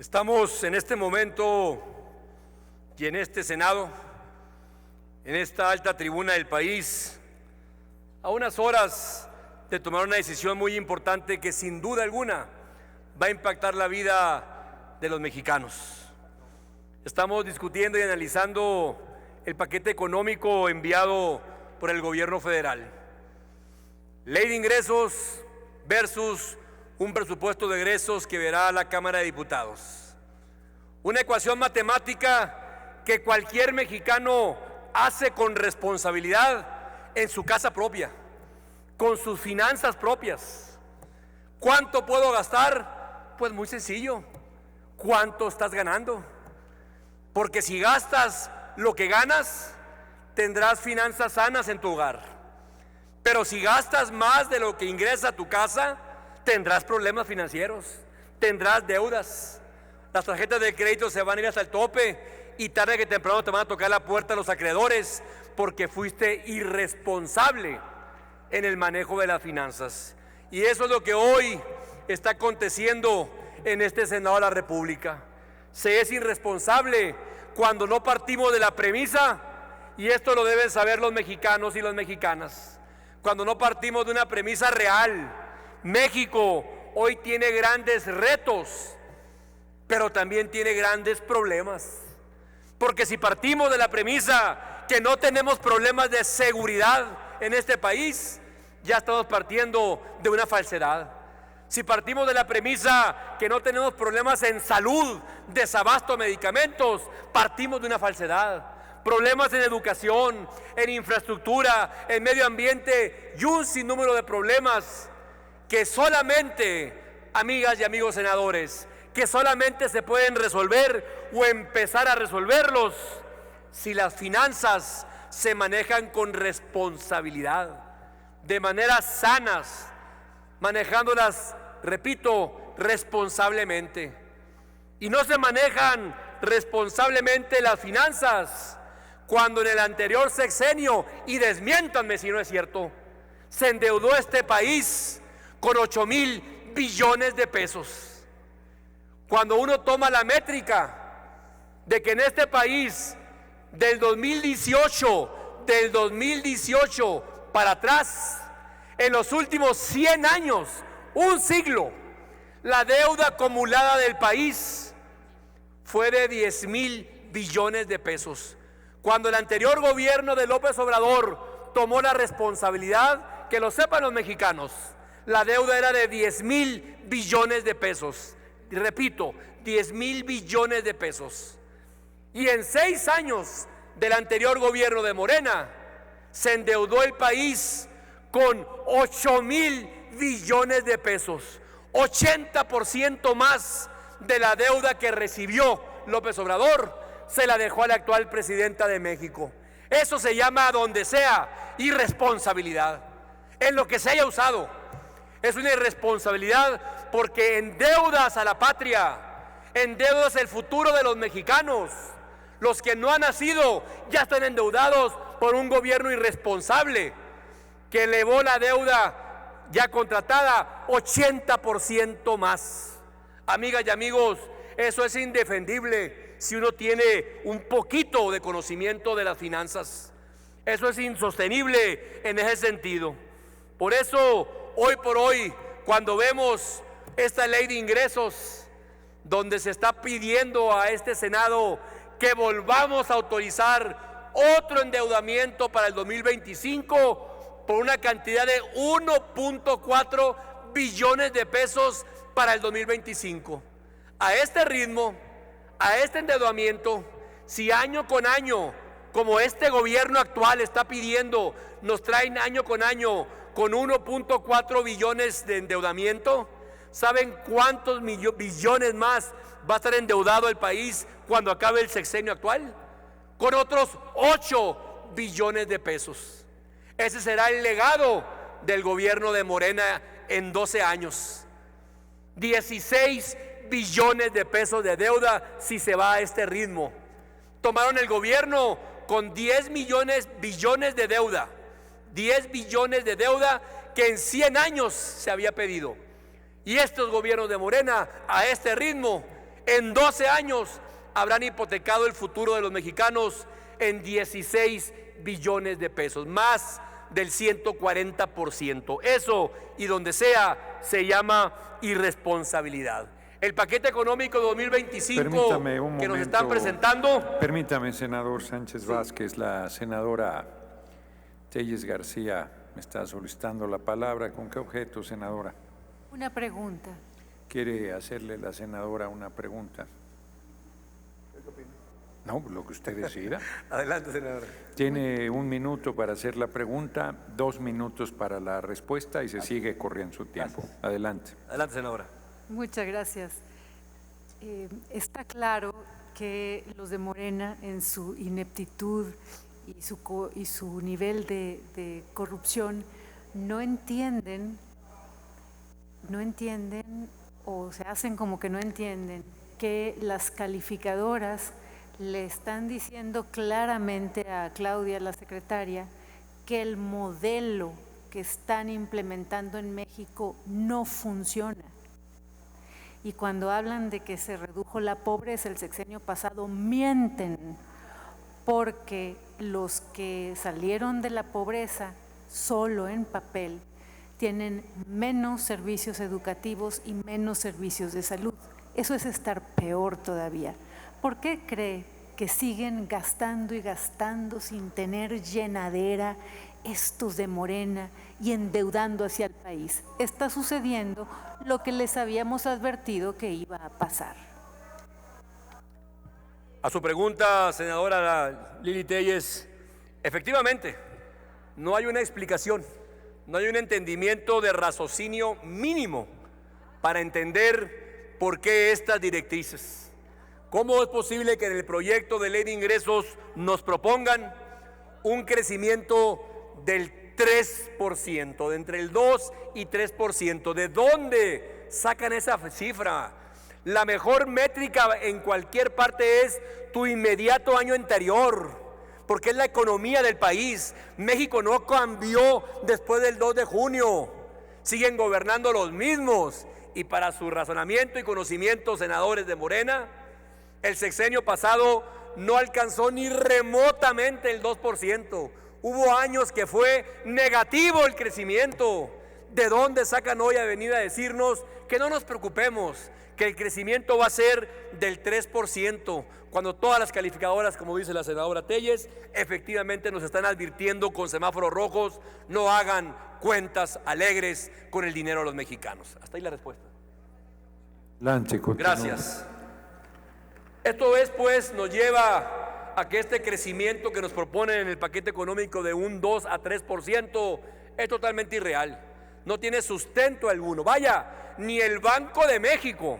Estamos en este momento y en este Senado, en esta alta tribuna del país, a unas horas de tomar una decisión muy importante que sin duda alguna va a impactar la vida de los mexicanos. Estamos discutiendo y analizando el paquete económico enviado por el gobierno federal. Ley de ingresos versus un presupuesto de egresos que verá la Cámara de Diputados. Una ecuación matemática que cualquier mexicano hace con responsabilidad en su casa propia, con sus finanzas propias. ¿Cuánto puedo gastar? Pues muy sencillo. ¿Cuánto estás ganando? Porque si gastas lo que ganas, tendrás finanzas sanas en tu hogar. Pero si gastas más de lo que ingresa a tu casa, tendrás problemas financieros, tendrás deudas. Las tarjetas de crédito se van a ir hasta el tope y tarde que temprano te van a tocar la puerta los acreedores porque fuiste irresponsable en el manejo de las finanzas. Y eso es lo que hoy está aconteciendo en este Senado de la República. Se es irresponsable cuando no partimos de la premisa, y esto lo deben saber los mexicanos y las mexicanas, cuando no partimos de una premisa real. México hoy tiene grandes retos, pero también tiene grandes problemas. Porque si partimos de la premisa que no tenemos problemas de seguridad en este país, ya estamos partiendo de una falsedad. Si partimos de la premisa que no tenemos problemas en salud, desabasto de medicamentos, partimos de una falsedad. Problemas en educación, en infraestructura, en medio ambiente y un sinnúmero de problemas que solamente, amigas y amigos senadores, que solamente se pueden resolver o empezar a resolverlos si las finanzas se manejan con responsabilidad, de maneras sanas, manejándolas, repito, responsablemente. Y no se manejan responsablemente las finanzas cuando en el anterior sexenio, y desmiéntanme si no es cierto, se endeudó este país con 8,000 billones de pesos. Cuando uno toma la métrica de que en este país del 2018 para atrás, en los últimos 100 años, un siglo, la deuda acumulada del país fue de 10,000 billones de pesos. Cuando el anterior gobierno de López Obrador tomó la responsabilidad, que lo sepan los mexicanos, la deuda era de 10,000 billones de pesos. Y repito, 10,000 billones de pesos. Y en 6 años del anterior gobierno de Morena, se endeudó el país con 8,000 billones de pesos. 80% más de la deuda que recibió López Obrador se la dejó a la actual presidenta de México. Eso se llama, donde sea, irresponsabilidad. En lo que se haya usado, es una irresponsabilidad porque endeudas a la patria, endeudas el futuro de los mexicanos. Los que no han nacido ya están endeudados por un gobierno irresponsable que elevó la deuda ya contratada 80% más. Amigas y amigos, eso es indefendible si uno tiene un poquito de conocimiento de las finanzas. Eso es insostenible en ese sentido. Por eso, hoy por hoy, cuando vemos esta ley de ingresos, donde se está pidiendo a este Senado que volvamos a autorizar otro endeudamiento para el 2025 por una cantidad de 1.4 billones de pesos para el 2025. A este ritmo, a este endeudamiento, si año con año, como este gobierno actual está pidiendo, nos traen año con año con 1.4 billones de endeudamiento, ¿saben cuántos billones más va a estar endeudado el país cuando acabe el sexenio actual? Con otros 8 billones de pesos. Ese será el legado del gobierno de Morena en 12 años. 16 billones de pesos de deuda si se va a este ritmo. Tomaron el gobierno con 10 billones de deuda. 10 billones de deuda que en 100 años se había pedido. Y estos gobiernos de Morena, a este ritmo, En 12 años habrán hipotecado el futuro de los mexicanos en 16 billones de pesos, más del 140%. Eso, y donde sea, se llama irresponsabilidad. El paquete económico 2025 que nos están presentando. Permítame, senador Sánchez Vázquez, la senadora Telles García me está solicitando la palabra. ¿Con qué objeto, senadora? Una pregunta. ¿Quiere hacerle la senadora una pregunta? No, lo que usted decida. Adelante, senadora. Tiene 1 minuto para hacer la pregunta, 2 minutos para la respuesta y se sigue corriendo su tiempo. Gracias. Adelante. Adelante, senadora. Muchas gracias. Está claro que los de Morena, en su ineptitud y su nivel de corrupción, no entienden o se hacen como que no entienden que las calificadoras le están diciendo claramente a Claudia, la secretaria, que el modelo que están implementando en México no funciona. Y cuando hablan de que se redujo la pobreza el sexenio pasado, mienten, porque los que salieron de la pobreza solo en papel tienen menos servicios educativos y menos servicios de salud. Eso es estar peor todavía. ¿Por qué cree que siguen gastando y gastando sin tener llenadera estos de Morena y endeudando hacia el país? Está sucediendo lo que les habíamos advertido que iba a pasar. A su pregunta, senadora Lili Telles, efectivamente, no hay una explicación, no hay un entendimiento de raciocinio mínimo para entender por qué estas directrices. ¿Cómo es posible que en el proyecto de ley de ingresos nos propongan un crecimiento del 3%, de entre el 2 y 3%? ¿De dónde sacan esa cifra? La mejor métrica en cualquier parte es tu inmediato año anterior, porque es la economía del país. México no cambió después del 2 de junio, siguen gobernando los mismos. Y para su razonamiento y conocimiento, senadores de Morena, el sexenio pasado no alcanzó ni remotamente el 2%. Hubo años que fue negativo el crecimiento. ¿De dónde sacan hoy a venir a decirnos que no nos preocupemos, que el crecimiento va a ser del 3%, cuando todas las calificadoras, como dice la senadora Telles, efectivamente nos están advirtiendo con semáforos rojos? No hagan cuentas alegres con el dinero de los mexicanos. Hasta ahí la respuesta. Gracias. Esto es, pues, nos lleva a que este crecimiento que nos proponen en el paquete económico de un 2 a 3% es totalmente irreal. No tiene sustento alguno. Vaya, ni el Banco de México,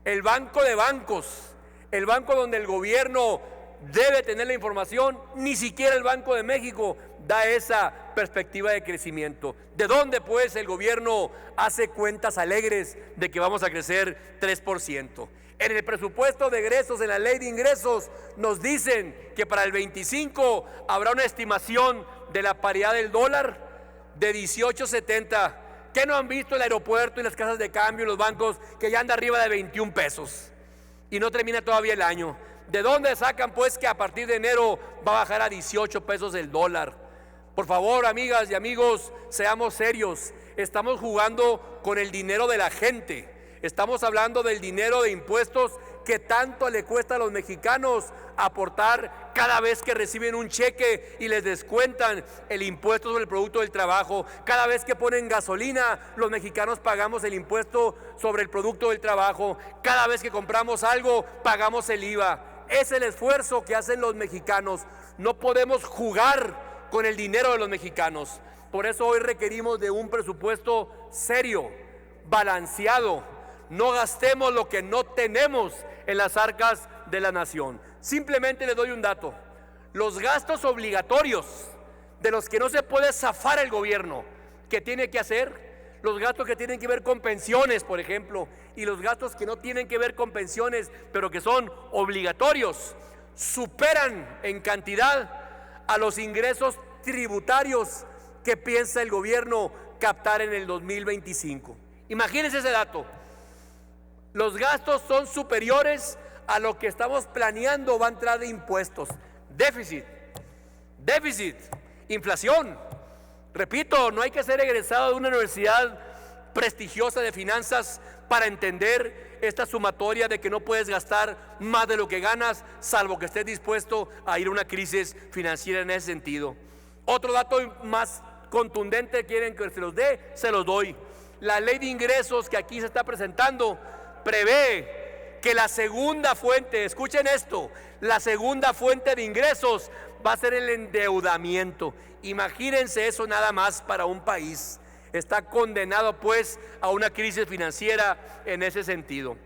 el banco de bancos, el banco donde el gobierno debe tener la información, ni siquiera el Banco de México da esa perspectiva de crecimiento. ¿De dónde, pues, el gobierno hace cuentas alegres de que vamos a crecer 3%? En el presupuesto de egresos, en la ley de ingresos, nos dicen que para el 25 habrá una estimación de la paridad del dólar de 18.70. ¿Qué no han visto el aeropuerto y las casas de cambio y los bancos que ya anda arriba de 21 pesos? Y no termina todavía el año. ¿De dónde sacan, pues, que a partir de enero va a bajar a 18 pesos el dólar? Por favor, amigas y amigos, seamos serios. Estamos jugando con el dinero de la gente. Estamos hablando del dinero de impuestos que tanto le cuesta a los mexicanos aportar cada vez que reciben un cheque y les descuentan el impuesto sobre el producto del trabajo. Cada vez que ponen gasolina, los mexicanos pagamos el impuesto sobre el producto del trabajo. Cada vez que compramos algo, pagamos el IVA. Es el esfuerzo que hacen los mexicanos. No podemos jugar con el dinero de los mexicanos. Por eso hoy requerimos de un presupuesto serio, balanceado. No gastemos lo que no tenemos en las arcas de la nación. Simplemente les doy un dato. Los gastos obligatorios de los que no se puede zafar el gobierno, ¿qué tiene que hacer? Los gastos que tienen que ver con pensiones, por ejemplo, y los gastos que no tienen que ver con pensiones, pero que son obligatorios, superan en cantidad a los ingresos tributarios que piensa el gobierno captar en el 2025. Imagínense ese dato. Los gastos son superiores a lo que estamos planeando va a entrar de impuestos. Déficit, inflación. Repito, no hay que ser egresado de una universidad prestigiosa de finanzas para entender esta sumatoria de que no puedes gastar más de lo que ganas, salvo que estés dispuesto a ir a una crisis financiera en ese sentido. Otro dato más contundente, quieren que se los dé, se los doy. La ley de ingresos que aquí se está presentando prevé que la segunda fuente, escuchen esto, la segunda fuente de ingresos va a ser el endeudamiento. Imagínense eso nada más para un país. Está condenado pues a una crisis financiera en ese sentido.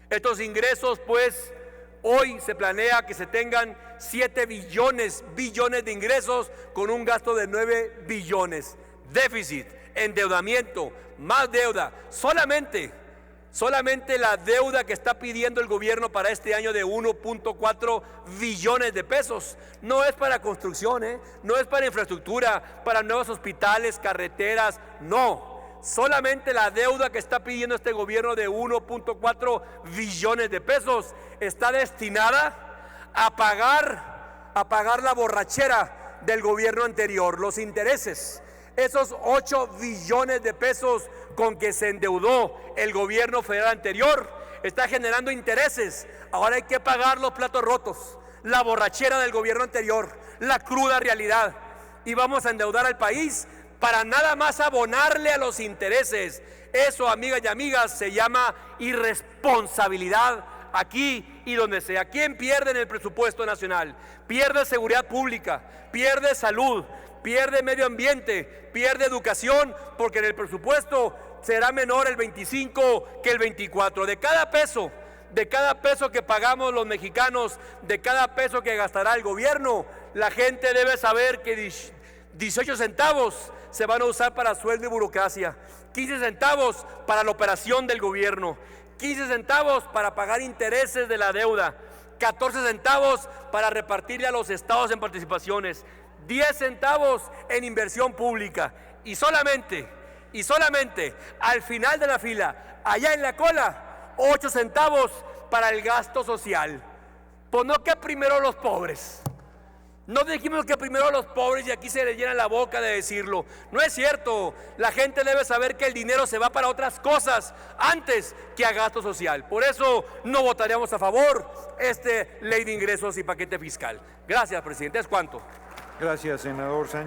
Estos ingresos pues hoy se planea que se tengan 7 billones de ingresos con un gasto de 9 billones. Déficit, endeudamiento, más deuda. Solamente la deuda que está pidiendo el gobierno para este año de 1.4 billones de pesos. No es para construcción, no es para infraestructura, para nuevos hospitales, carreteras, no. Solamente la deuda que está pidiendo este gobierno de 1.4 billones de pesos está destinada a pagar la borrachera del gobierno anterior, los intereses. Esos 8 billones de pesos con que se endeudó el gobierno federal anterior está generando intereses. Ahora hay que pagar los platos rotos, la borrachera del gobierno anterior, la cruda realidad. Y vamos a endeudar al país para nada más abonarle a los intereses. Eso, amigas y amigas, se llama irresponsabilidad aquí y donde sea. ¿Quién pierde en el presupuesto nacional? Pierde seguridad pública, pierde salud, pierde medio ambiente, pierde educación, porque en el presupuesto será menor el 25 que el 24. De cada peso que pagamos los mexicanos, de cada peso que gastará el gobierno, la gente debe saber que 18 centavos se van a usar para sueldo y burocracia, 15 centavos para la operación del gobierno, 15 centavos para pagar intereses de la deuda, 14 centavos para repartirle a los estados en participaciones, 10 centavos en inversión pública y solamente al final de la fila, allá en la cola, 8 centavos para el gasto social. Pues no que primero los pobres. No dijimos que primero los pobres y aquí se les llena la boca de decirlo. No es cierto. La gente debe saber que el dinero se va para otras cosas antes que a gasto social. Por eso no votaríamos a favor ley de ingresos y paquete fiscal. Gracias, presidente. ¿Es cuánto? Gracias, senador Sánchez.